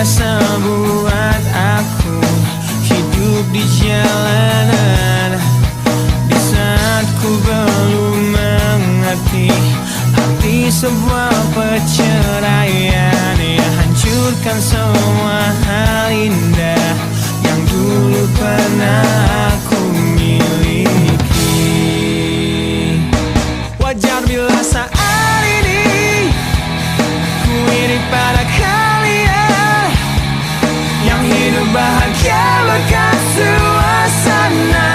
biasa buat aku hidup di jalanan. Di saat ku belum mengerti arti sebuah perceraian yang hancurkan semua hal indah yang dulu pernah aku miliki. Wajar bila saat ini ku iri pada kalian yang hidup bahagia berkat suasana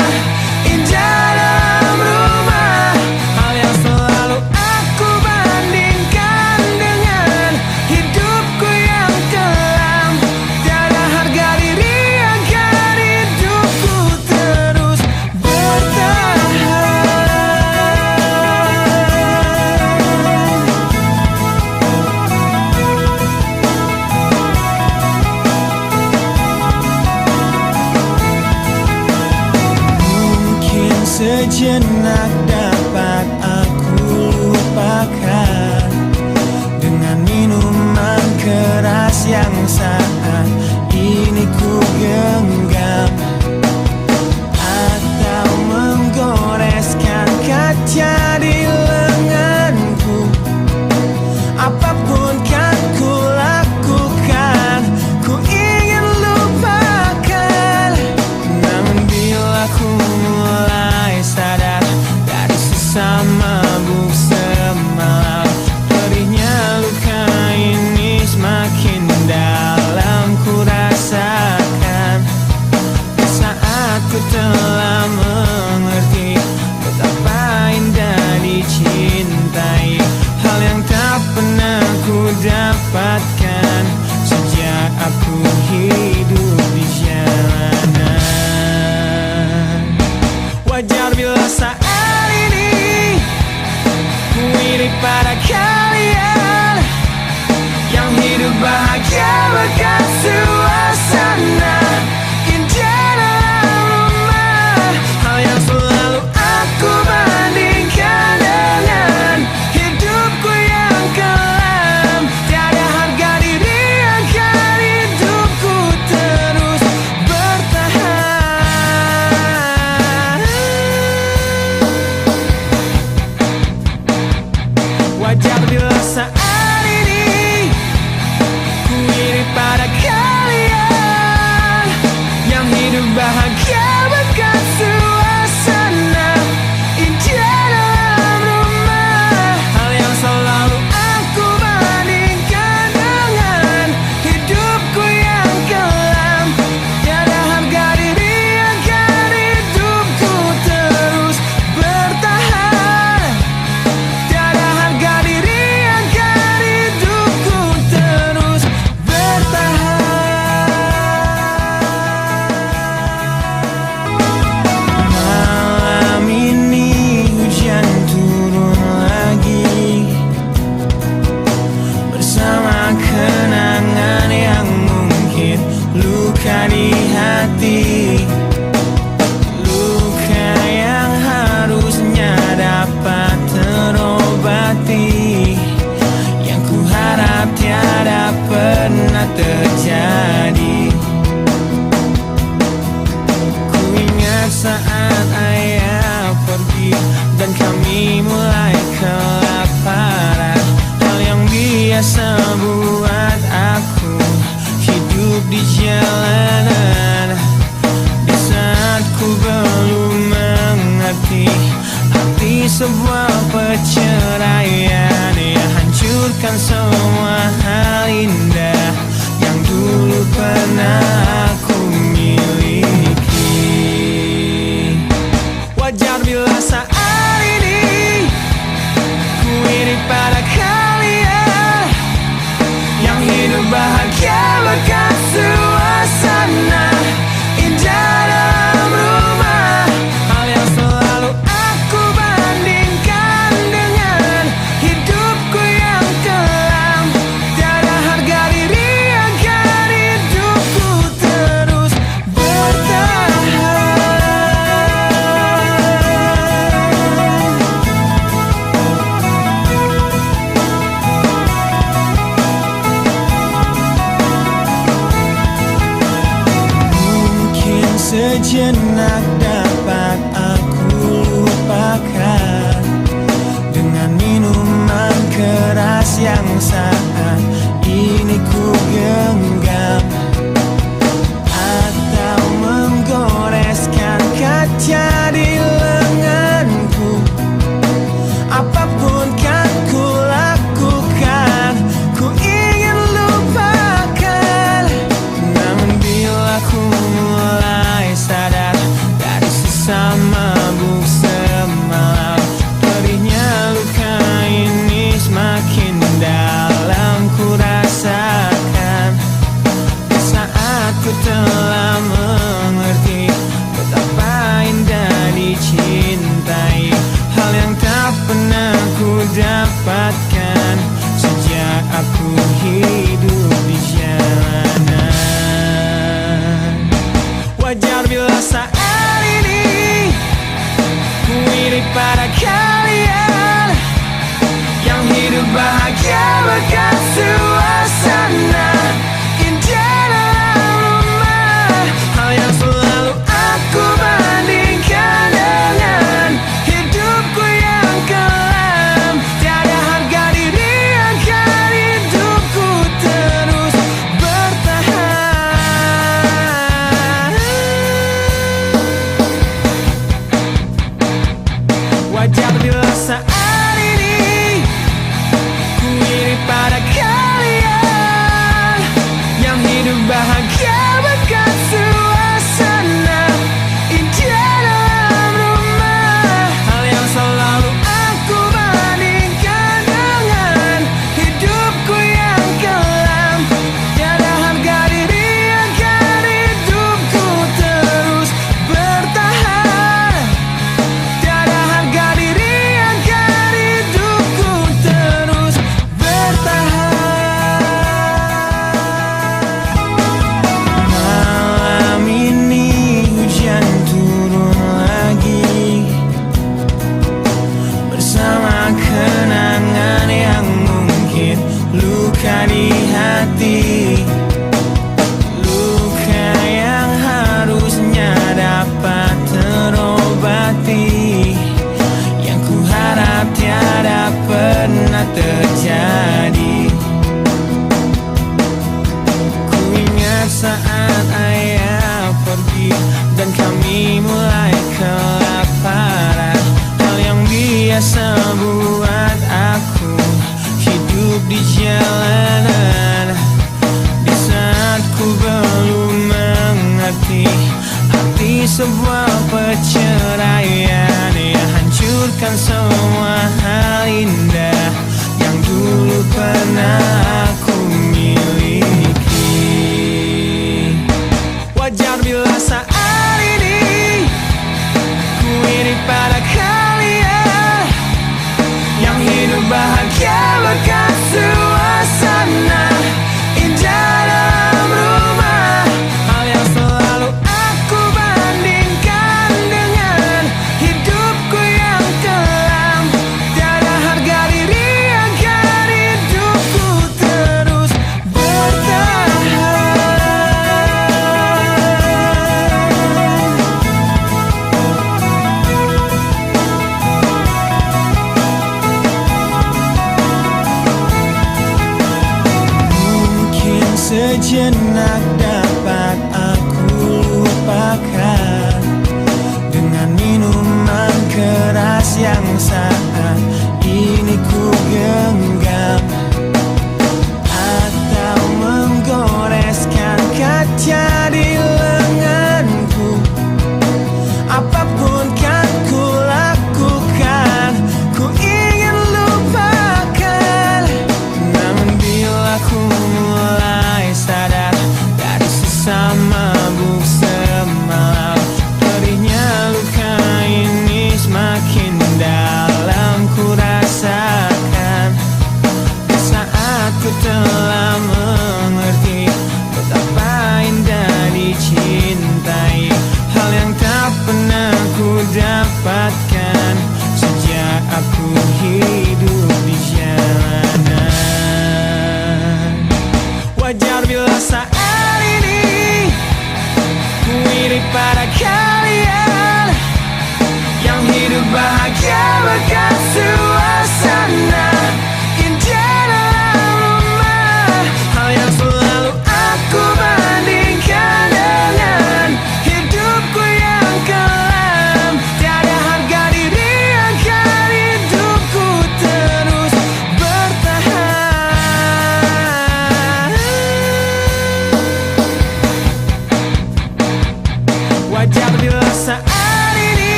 indah dalam rumah. Hal yang selalu aku bandingkan dengan hidupku yang kelam. Tiada harga diri agar hidupku terus bertahan. Mungkin sejenak dapat aku lupakan dengan minuman keras yang saat ini ku genggam, atau menggoreskan kaca di lenganku. Apapun kan ku lakukan, ku ingin lupakan. Namun bila ku mulai sadar dari sisa mabuk semalam, perihnya luka ini semakin dalam ku rasakan. Di saat ku telah mengerti betapa indah dicintai, hal yang tak pernah ku dapatkan sejak aku hidup di jalanan. Wajar bila saat ini ku iri pada kalian yang hidup bahagia berkat suasana indah dalam rumah. Hal yang selalu aku bandingkan dengan hidupku yang kelam. Tiada harga diri agar hidupku terus bertahan. Wajar bila saat ini ku iri pada kalian yang hidup bahagia berkat suasana indah dalam rumah. Hal yang selalu aku bandingkan dengan hidupku yang kelam. Tiada harga diri agar hidupku terus bertahan. Tiada harga diri agar hidupku terus bertahan. Malam ini hujan turun lagi bersama kenangan yang mungkin luka di hati. Luka yang harusnya dapat terobati, yang ku harap tiada pernah terjadi. Ku ingat saat ayah pergi dan kami mulai kelaparan, hal yang biasa buat aku hidup di jalanan. Di saat ku belum mengerti arti sebuah perceraian yang hancurkan semua hal indah yang dulu pernah aku miliki. Wajar bila saat ini ku iri pada kalian yang hidup bahagia berkat suasana indah dalam rumah. Hal yang selalu aku bandingkan dengan hidupku yang kelam. Tiada harga diri agar hidupku sejenak dapat aku lupakan dengan minuman keras yang saat ini ku genggam, atau menggoreskan kaca di lenganku. Apapun kan ku lakukan, ku ingin lupakan. Namun bila ku mulai sadar dari sisa mabuk semalam, perihnya luka ini semakin dalam ku rasakan. Saat ku telah mengerti betapa indah dicintai, hal yang tak pernah ku dapatkan sejak aku hidup di jalanan. Wajar bila saat ini ku iri pada kalian yang hidup bahagia bahkan suasana indah dalam rumah. Hal yang selalu aku bandingkan dengan hidupku yang kelam. Tiada harga diri agar hidupku terus bertahan. Wajar bila saat ini ku iri pada kalian yang hidup bahagia bahkan suasana indah dalam rumah. Hal yang selalu aku bandingkan dengan hidupku yang kelam. Tiada harga diri agar hidupku terus bertahan. Tiada harga diri agar hidupku terus bertahan. Malam ini hujan turun lagi bersama kenangan yang mungkin luka di hati. Luka yang harusnya dapat terobati, yang ku harap tiada pernah terjadi. Ku ingat saat ayah pergi dan kami mulai kelaparan, hal yang biasa buat aku hidup di jalanan. Di saat ku belum mengerti arti sebuah perceraian yang hancurkan semua hal indah yang dulu pernah aku miliki. Wajar bila saat ini ku iri pada kalian yang hidup bahagia bahkan suasana indah dalam rumah. Hal yang selalu aku bandingkan dengan hidupku yang kelam. Tiada harga diri agar hidupku terus bertahan. Mungkin sejenak dapat aku lupakan dengan minuman keras yang saat ini ku genggam, atau menggoreskan kaca di lenganku. Apapun kan ku lakukan, ku ingin lupakan. Namun bila ku mulai sadar dari sisa mabuk semalam, perihnya luka ini semakin dalam ku rasakan. Saat ku telah mengerti betapa indah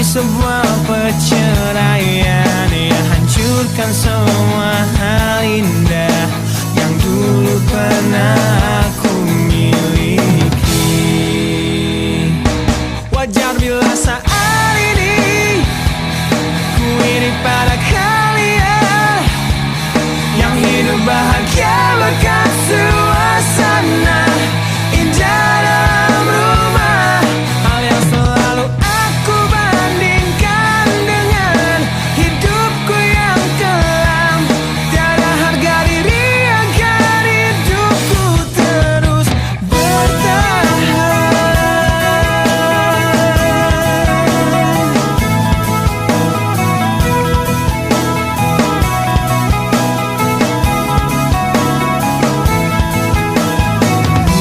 sebuah perceraian yang hancurkan semua hal indah yang dulu pernah aku miliki. Wajar bila saat ini ku iri pada kalian yang hidup bahagia bahkan suasana indah dalam rumah. Hal yang selalu aku bandingkan dengan hidupku yang kelam. Tiada harga diri agar hidupku terus bertahan.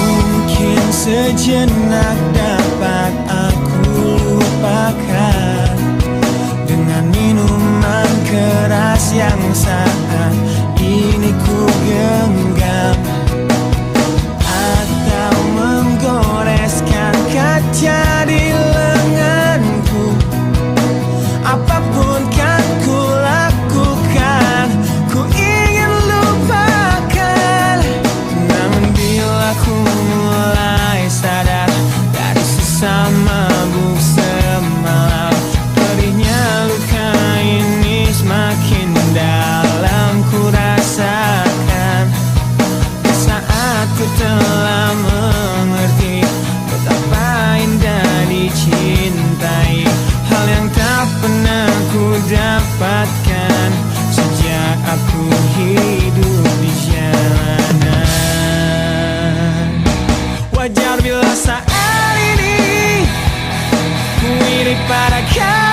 Mungkin sejenak dapat aku lupakan dengan minuman keras yang saat ini ku genggam, atau menggoreskan kaca di lenganku. Apapun kan ku lakukan, ku ingin lupakan. Namun bila ku mulai sadar dari sisa mabuk semalam, pedihnya luka ini semakin dalam ku rasakan. Saat ku telah mengerti betapa indah dicintai, hal yang tak pernah ku dapatkan sejak aku hidup di jalanan. Wajar bila saat ini ku iri pada kalian